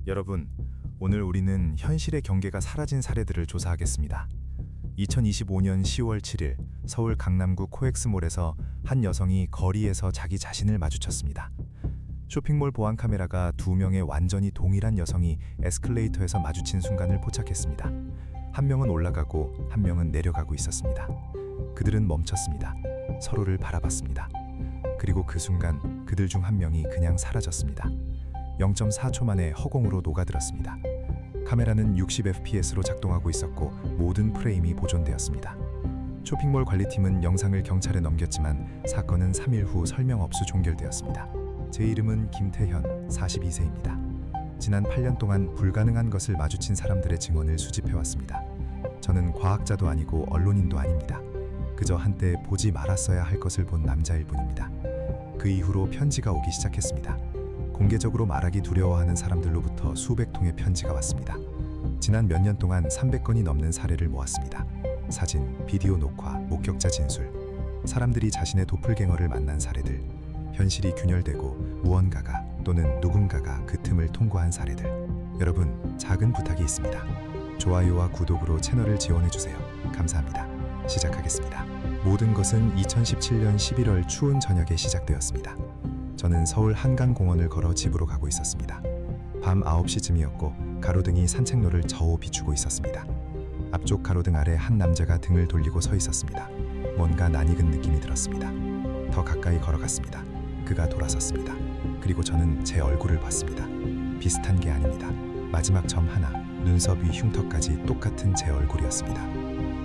여러분, 오늘 우리는 현실의 경계가 사라진 사례들을 조사하겠습니다. 2025년 10월 7일 서울 강남구 코엑스몰에서 한 여성이 거리에서 자기 자신을 마주쳤습니다. 쇼핑몰 보안 카메라가 두 명의 완전히 동일한 여성이 에스컬레이터에서 마주친 순간을 포착했습니다. 한 명은 올라가고 한 명은 내려가고 있었습니다. 그들은 멈췄습니다. 서로를 바라봤습니다. 그리고 그 순간 그들 중 한 명이 그냥 사라졌습니다. 0.4초 만에 허공으로 녹아들었습니다. 카메라는 60fps로 작동하고 있었고 모든 프레임이 보존되었습니다. 쇼핑몰 관리팀은 영상을 경찰에 넘겼지만 사건은 3일 후 설명 없이 종결되었습니다. 제 이름은 김태현, 42세입니다. 지난 8년 동안 불가능한 것을 마주친 사람들의 증언을 수집해왔습니다. 저는 과학자도 아니고 언론인도 아닙니다. 그저 한때 보지 말았어야 할 것을 본 남자일 뿐입니다. 그 이후로 편지가 오기 시작했습니다. 공개적으로 말하기 두려워하는 사람들로부터 수백 통의 편지가 왔습니다. 지난 몇 년 동안 300건이 넘는 사례를 모았습니다. 사진, 비디오 녹화, 목격자 진술, 사람들이 자신의 도플갱어를 만난 사례들, 현실이 균열되고 무언가가 또는 누군가가 그 틈을 통과한 사례들. 여러분, 작은 부탁이 있습니다. 좋아요와 구독으로 채널을 지원해주세요. 감사합니다. 시작하겠습니다. 모든 것은 2017년 11월 추운 저녁에 시작되었습니다. 저는 서울 한강공원을 걸어 집으로 가고 있었습니다. 밤 9시쯤이었고 가로등이 산책로를 저어 비추고 있었습니다. 앞쪽 가로등 아래 한 남자가 등을 돌리고 서 있었습니다. 뭔가 낯익은 느낌이 들었습니다. 더 가까이 걸어갔습니다. 그가 돌아섰습니다. 그리고 저는 제 얼굴을 봤습니다. 비슷한 게 아닙니다. 마지막 점 하나, 눈썹 위 흉터까지 똑같은 제 얼굴이었습니다.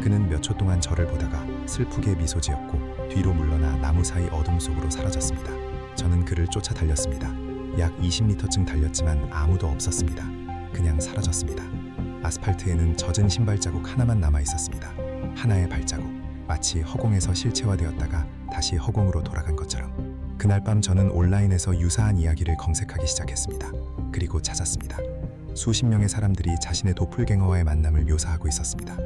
그는 몇 초 동안 저를 보다가 슬프게 미소 지었고 뒤로 물러나 나무 사이 어둠 속으로 사라졌습니다. 저는 그를 쫓아 달렸습니다. 약 20m쯤 달렸지만 아무도 없었습니다. 그냥 사라졌습니다. 아스팔트에는 젖은 신발 자국 하나만 남아 있었습니다. 하나의 발자국, 마치 허공에서 실체화되었다가 다시 허공으로 돌아간 것처럼. 그날 밤 저는 온라인에서 유사한 이야기를 검색하기 시작했습니다. 그리고 찾았습니다. 수십 명의 사람들이 자신의 도플갱어와의 만남을 묘사하고 있었습니다.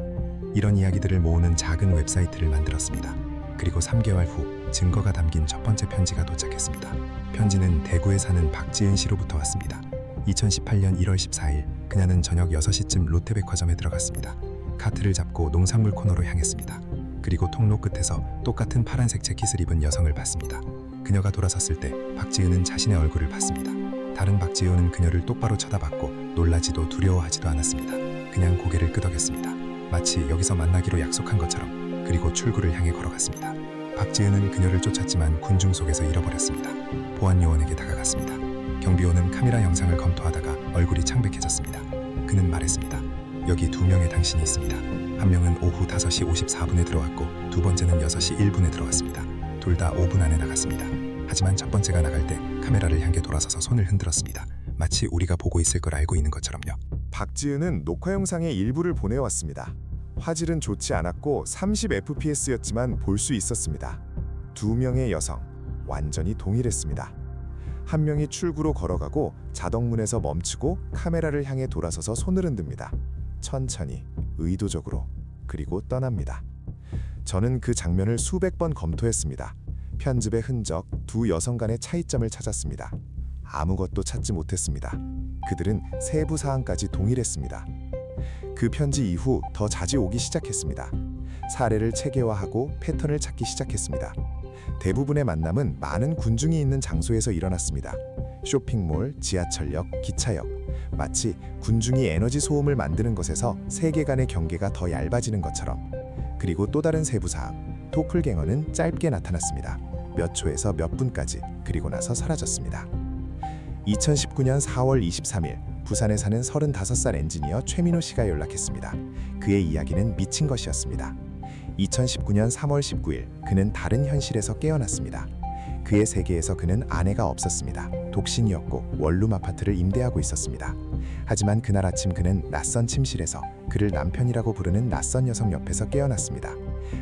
이런 이야기들을 모으는 작은 웹사이트를 만들었습니다. 그리고 3개월 후 증거가 담긴 첫 번째 편지가 도착했습니다. 편지는 대구에 사는 박지은 씨로부터 왔습니다. 2018년 1월 14일 그녀는 저녁 6시쯤 롯데백화점에 들어갔습니다. 카트를 잡고 농산물 코너로 향했습니다. 그리고 통로 끝에서 똑같은 파란색 재킷을 입은 여성을 봤습니다. 그녀가 돌아섰을 때 박지은은 자신의 얼굴을 봤습니다. 다른 박지은은 그녀를 똑바로 쳐다봤고 놀라지도 두려워하지도 않았습니다. 그냥 고개를 끄덕였습니다. 마치 여기서 만나기로 약속한 것처럼. 그리고 출구를 향해 걸어갔습니다. 박지은은 그녀를 쫓았지만 군중 속에서 잃어버렸습니다. 보안 요원에게 다가갔습니다. 경비원은 카메라 영상을 검토하다가 얼굴이 창백해졌습니다. 그는 말했습니다. 여기 두 명의 당신이 있습니다. 한 명은 오후 5시 54분에 들어왔고 두 번째는 6시 1분에 들어왔습니다. 둘 다 5분 안에 나갔습니다. 하지만 첫 번째가 나갈 때 카메라를 향해 돌아서서 손을 흔들었습니다. 마치 우리가 보고 있을 걸 알고 있는 것처럼요. 박지은은 녹화 영상의 일부를 보내왔습니다. 화질은 좋지 않았고 30fps였지만 볼 수 있었습니다. 두 명의 여성, 완전히 동일했습니다. 한 명이 출구로 걸어가고 자동문에서 멈추고 카메라를 향해 돌아서서 손을 흔듭니다. 천천히, 의도적으로, 그리고 떠납니다. 저는 그 장면을 수백 번 검토했습니다. 편집의 흔적, 두 여성 간의 차이점을 찾았습니다. 아무것도 찾지 못했습니다. 그들은 세부 사항까지 동일했습니다. 그 편지 이후 더 자주 오기 시작했습니다. 사례를 체계화하고 패턴을 찾기 시작했습니다. 대부분의 만남은 많은 군중이 있는 장소에서 일어났습니다. 쇼핑몰, 지하철역, 기차역. 마치 군중이 에너지 소음을 만드는 것에서 세계관의 경계가 더 얇아지는 것처럼. 그리고 또 다른 세부 사항. 도플갱어는 짧게 나타났습니다. 몇 초에서 몇 분까지, 그리고 나서 사라졌습니다. 2019년 4월 23일 부산에 사는 35살 엔지니어 최민호 씨가 연락했습니다. 그의 이야기는 미친 것이었습니다. 2019년 3월 19일 그는 다른 현실에서 깨어났습니다. 그의 세계에서 그는 아내가 없었습니다. 독신이었고 원룸 아파트를 임대하고 있었습니다. 하지만 그날 아침 그는 낯선 침실에서 그를 남편이라고 부르는 낯선 여성 옆에서 깨어났습니다.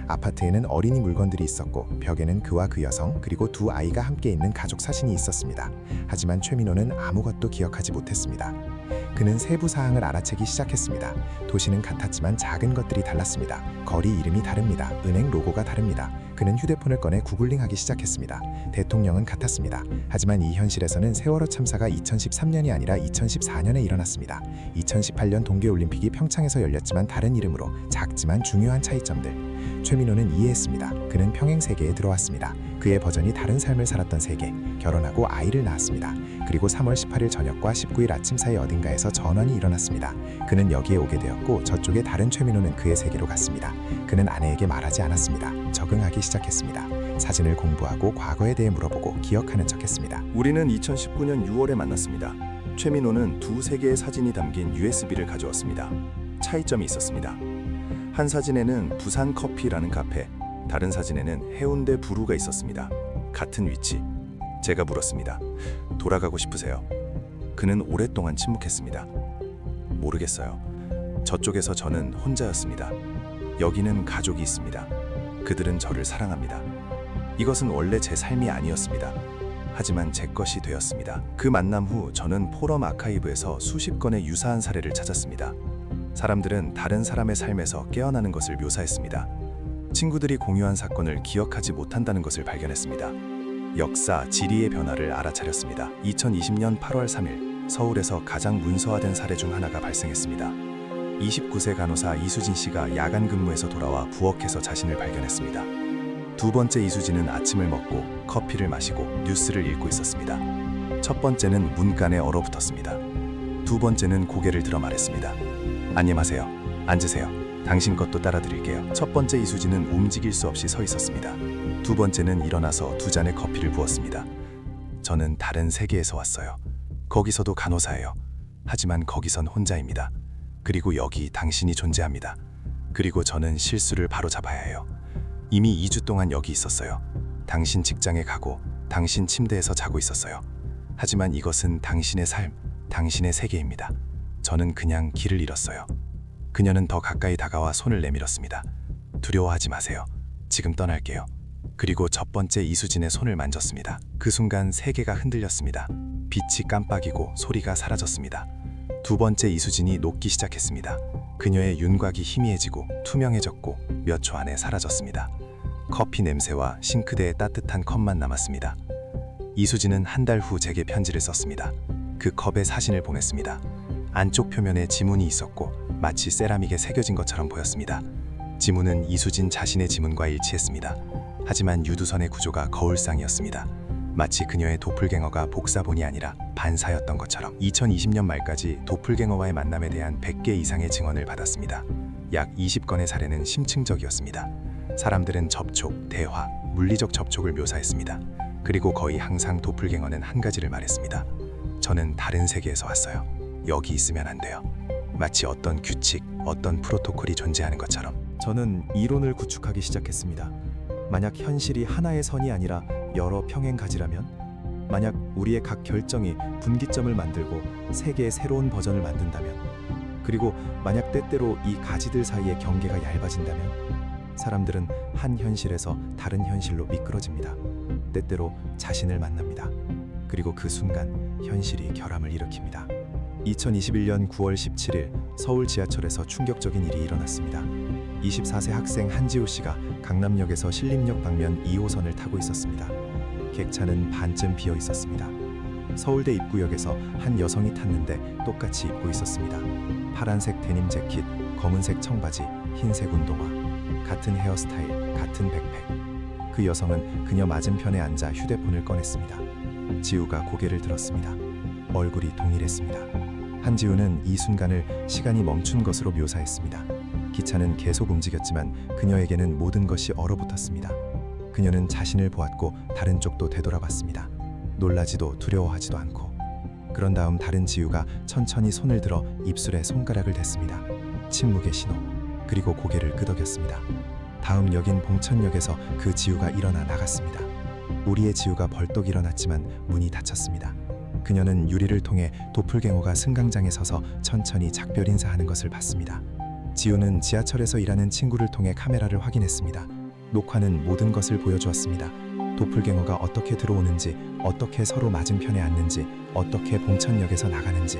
아파트에는 어린이 물건들이 있었고 벽에는 그와 그 여성 그리고 두 아이가 함께 있는 가족 사진이 있었습니다. 하지만 최민호는 아무것도 기억하지 못했습니다. 그는 세부 사항을 알아채기 시작했습니다. 도시는 같았지만 작은 것들이 달랐습니다. 거리 이름이 다릅니다. 은행 로고가 다릅니다. 그는 휴대폰을 꺼내 구글링하기 시작했습니다. 대통령은 같았습니다. 하지만 이 현실에서는 세월호 참사가 2013년이 아니라 2014년에 일어났습니다. 2018년 동계올림픽이 평창에서 열렸지만 다른 이름으로 작지만 중요한 차이점들. 최민호는 이해했습니다. 그는 평행 세계에 들어왔습니다. 그의 버전이 다른 삶을 살았던 세계. 결혼하고 아이를 낳았습니다. 그리고 3월 18일 저녁과 19일 아침 사이 어딘가에서 전환이 일어났습니다. 그는 여기에 오게 되었고 저쪽에 다른 최민호는 그의 세계로 갔습니다. 그는 아내에게 말하지 않았습니다. 적응하기 시작했습니다. 사진을 공부하고 과거에 대해 물어보고 기억하는 척했습니다. 우리는 2019년 6월에 만났습니다. 최민호는 두 세계의 사진이 담긴 USB를 가져왔습니다. 차이점이 있었습니다. 한 사진에는 부산 커피라는 카페, 다른 사진에는 해운대 부루가 있었습니다. 같은 위치. 제가 물었습니다. 돌아가고 싶으세요? 그는 오랫동안 침묵했습니다. 모르겠어요. 저쪽에서 저는 혼자였습니다. 여기는 가족이 있습니다. 그들은 저를 사랑합니다. 이것은 원래 제 삶이 아니었습니다. 하지만 제 것이 되었습니다. 그 만남 후 저는 포럼 아카이브에서 수십 건의 유사한 사례를 찾았습니다. 사람들은 다른 사람의 삶에서 깨어나는 것을 묘사했습니다. 친구들이 공유한 사건을 기억하지 못한다는 것을 발견했습니다. 역사, 지리의 변화를 알아차렸습니다. 2020년 8월 3일 서울에서 가장 문서화된 사례 중 하나가 발생했습니다. 29세 간호사 이수진 씨가 야간 근무에서 돌아와 부엌에서 자신을 발견했습니다. 두 번째 이수진은 아침을 먹고 커피를 마시고 뉴스를 읽고 있었습니다. 첫 번째는 문간에 얼어붙었습니다. 두 번째는 고개를 들어 말했습니다. 안녕하세요. 앉으세요. 당신 것도 따라드릴게요. 첫 번째 이수진은 움직일 수 없이 서 있었습니다. 두 번째는 일어나서 두 잔의 커피를 부었습니다. 저는 다른 세계에서 왔어요. 거기서도 간호사예요. 하지만 거기선 혼자입니다. 그리고 여기 당신이 존재합니다. 그리고 저는 실수를 바로잡아야 해요. 이미 2주 동안 여기 있었어요. 당신 직장에 가고 당신 침대에서 자고 있었어요. 하지만 이것은 당신의 삶, 당신의 세계입니다. 저는 그냥 길을 잃었어요. 그녀는 더 가까이 다가와 손을 내밀었습니다. 두려워하지 마세요. 지금 떠날게요. 그리고 첫 번째 이수진의 손을 만졌습니다. 그 순간 세계가 흔들렸습니다. 빛이 깜빡이고 소리가 사라졌습니다. 두 번째 이수진이 녹기 시작했습니다. 그녀의 윤곽이 희미해지고 투명해졌고 몇 초 안에 사라졌습니다. 커피 냄새와 싱크대의 따뜻한 컵만 남았습니다. 이수진은 한 달 후 제게 편지를 썼습니다. 그 컵에 사진을 보냈습니다. 안쪽 표면에 지문이 있었고 마치 세라믹에 새겨진 것처럼 보였습니다. 지문은 이수진 자신의 지문과 일치했습니다. 하지만 유두선의 구조가 거울상이었습니다. 마치 그녀의 도플갱어가 복사본이 아니라 반사였던 것처럼. 2020년 말까지 도플갱어와의 만남에 대한 100개 이상의 증언을 받았습니다. 약 20건의 사례는 심층적이었습니다. 사람들은 접촉, 대화, 물리적 접촉을 묘사했습니다. 그리고 거의 항상 도플갱어는 한 가지를 말했습니다. 저는 다른 세계에서 왔어요. 여기 있으면 안 돼요. 마치 어떤 규칙, 어떤 프로토콜이 존재하는 것처럼. 저는 이론을 구축하기 시작했습니다. 만약 현실이 하나의 선이 아니라 여러 평행 가지라면, 만약 우리의 각 결정이 분기점을 만들고 세계의 새로운 버전을 만든다면, 그리고 만약 때때로 이 가지들 사이의 경계가 얇아진다면, 사람들은 한 현실에서 다른 현실로 미끄러집니다. 때때로 자신을 만납니다. 그리고 그 순간 현실이 결함을 일으킵니다. 2021년 9월 17일 서울 지하철에서 충격적인 일이 일어났습니다. 24세 학생 한지우 씨가 강남역에서 신림역 방면 2호선을 타고 있었습니다. 객차는 반쯤 비어 있었습니다. 서울대 입구역에서 한 여성이 탔는데 똑같이 입고 있었습니다. 파란색 데님 재킷, 검은색 청바지, 흰색 운동화. 같은 헤어스타일, 같은 백팩. 그 여성은 그녀 맞은편에 앉아 휴대폰을 꺼냈습니다. 지우가 고개를 들었습니다. 얼굴이 동일했습니다. 한지우는 이 순간을 시간이 멈춘 것으로 묘사했습니다. 기차는 계속 움직였지만 그녀에게는 모든 것이 얼어붙었습니다. 그녀는 자신을 보았고 다른 쪽도 되돌아봤습니다. 놀라지도 두려워하지도 않고. 그런 다음 다른 지우가 천천히 손을 들어 입술에 손가락을 댔습니다. 침묵의 신호. 그리고 고개를 끄덕였습니다. 다음 역인 봉천역에서 그 지우가 일어나 나갔습니다. 우리의 지우가 벌떡 일어났지만 문이 닫혔습니다. 그녀는 유리를 통해 도플갱어가 승강장에 서서 천천히 작별 인사하는 것을 봤습니다. 지우는 지하철에서 일하는 친구를 통해 카메라를 확인했습니다. 녹화는 모든 것을 보여주었습니다. 도플갱어가 어떻게 들어오는지, 어떻게 서로 맞은편에 앉는지, 어떻게 봉천역에서 나가는지.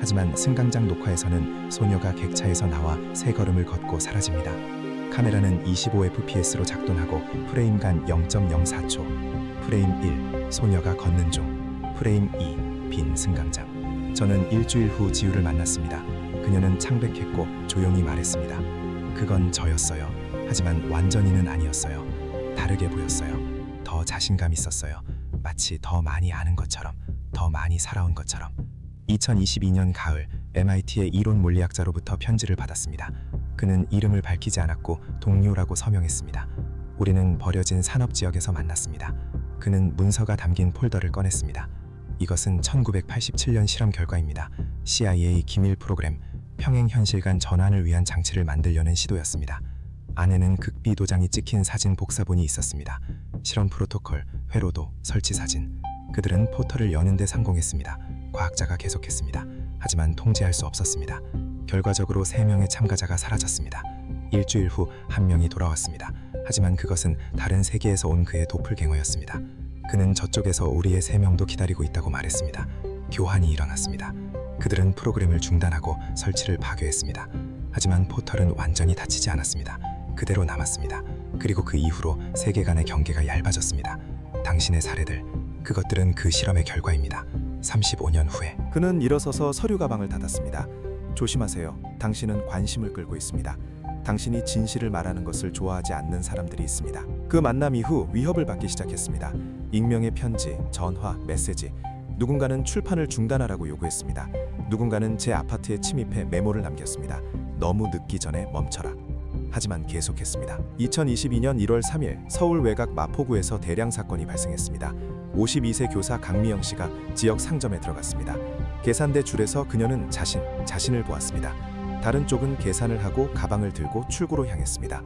하지만 승강장 녹화에서는 소녀가 객차에서 나와 세 걸음을 걷고 사라집니다. 카메라는 25fps로 작동하고 프레임 간 0.04초, 프레임 1, 소녀가 걷는 중, 프레임 2, 빈 승강장. 저는 일주일 후 지우를 만났습니다. 그녀는 창백했고 조용히 말했습니다. 그건 저였어요. 하지만 완전히는 아니었어요. 다르게 보였어요. 더 자신감 있었어요. 마치 더 많이 아는 것처럼, 더 많이 살아온 것처럼. 2022년 가을 MIT의 이론 물리학자로부터 편지를 받았습니다. 그는 이름을 밝히지 않았고 동료라고 서명했습니다. 우리는 버려진 산업지역에서 만났습니다. 그는 문서가 담긴 폴더를 꺼냈습니다. 이것은 1987년 실험 결과입니다. CIA 기밀 프로그램 평행현실 간 전환을 위한 장치를 만들려는 시도였습니다. 안에는 극비 도장이 찍힌 사진 복사본이 있었습니다. 실험 프로토콜, 회로도, 설치 사진. 그들은 포털을 여는 데 성공했습니다. 과학자가 계속했습니다. 하지만 통제할 수 없었습니다. 결과적으로 3명의 참가자가 사라졌습니다. 일주일 후 1명이 돌아왔습니다. 하지만 그것은 다른 세계에서 온 그의 도플갱어였습니다. 그는 저쪽에서 우리의 3명도 기다리고 있다고 말했습니다. 교환이 일어났습니다. 그들은 프로그램을 중단하고 설치를 파괴했습니다. 하지만 포털은 완전히 닫히지 않았습니다. 그대로 남았습니다. 그리고 그 이후로 세계 간의 경계가 얇아졌습니다. 당신의 사례들, 그것들은 그 실험의 결과입니다. 35년 후에 그는 일어서서 서류 가방을 닫았습니다. 조심하세요. 당신은 관심을 끌고 있습니다. 당신이 진실을 말하는 것을 좋아하지 않는 사람들이 있습니다. 그 만남 이후 위협을 받기 시작했습니다. 익명의 편지, 전화, 메시지. 누군가는 출판을 중단하라고 요구했습니다. 누군가는 제 아파트에 침입해 메모를 남겼습니다. 너무 늦기 전에 멈춰라. 하지만 계속했습니다. 2022년 1월 3일 서울 외곽 마포구에서 대량 사건이 발생했습니다. 52세 교사 강미영 씨가 지역 상점에 들어갔습니다. 계산대 줄에서 그녀는 자신을 보았습니다. 다른 쪽은 계산을 하고 가방을 들고 출구로 향했습니다.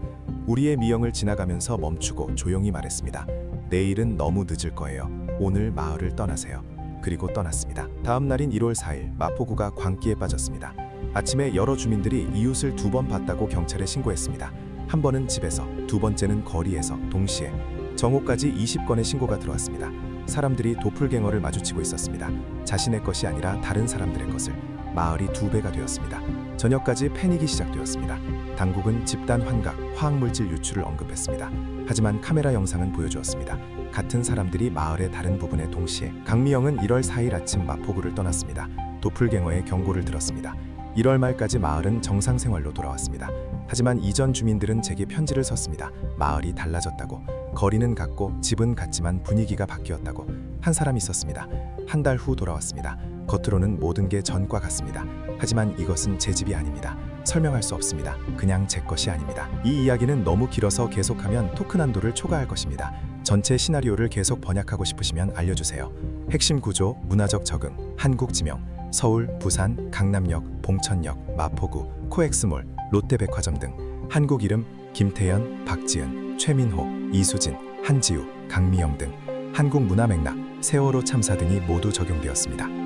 우리의 미영을 지나가면서 멈추고 조용히 말했습니다. 내일은 너무 늦을 거예요. 오늘 마을을 떠나세요. 그리고 떠났습니다. 다음 날인 1월 4일 마포구가 광기에 빠졌습니다. 아침에 여러 주민들이 이웃을 2번 봤다고 경찰에 신고했습니다. 한 번은 집에서, 두 번째는 거리에서, 동시에. 정오까지 20건의 신고가 들어왔습니다. 사람들이 도플갱어를 마주치고 있었습니다. 자신의 것이 아니라 다른 사람들의 것을. 마을이 2배가 되었습니다. 저녁까지 패닉이 시작되었습니다. 당국은 집단 환각, 화학물질 유출을 언급했습니다. 하지만 카메라 영상은 보여주었습니다. 같은 사람들이 마을의 다른 부분에 동시에. 강미영은 1월 4일 아침 마포구를 떠났습니다. 도플갱어의 경고를 들었습니다. 1월 말까지 마을은 정상생활로 돌아왔습니다. 하지만 이전 주민들은 제게 편지를 썼습니다. 마을이 달라졌다고. 거리는 같고 집은 같지만 분위기가 바뀌었다고. 한 사람이 있었습니다. 한 달 후 돌아왔습니다. 겉으로는 모든 게 전과 같습니다. 하지만 이것은 제 집이 아닙니다. 설명할 수 없습니다. 그냥 제 것이 아닙니다. 이 이야기는 너무 길어서 계속하면 토크 난도를 초과할 것입니다. 전체 시나리오를 계속 번역하고 싶으시면 알려주세요. 핵심 구조, 문화적 적응, 한국 지명, 서울, 부산, 강남역, 봉천역, 마포구, 코엑스몰, 롯데백화점 등. 한국 이름 김태연, 박지은, 최민호, 이수진, 한지우, 강미영 등. 한국 문화 맥락, 세월호 참사 등이 모두 적용되었습니다.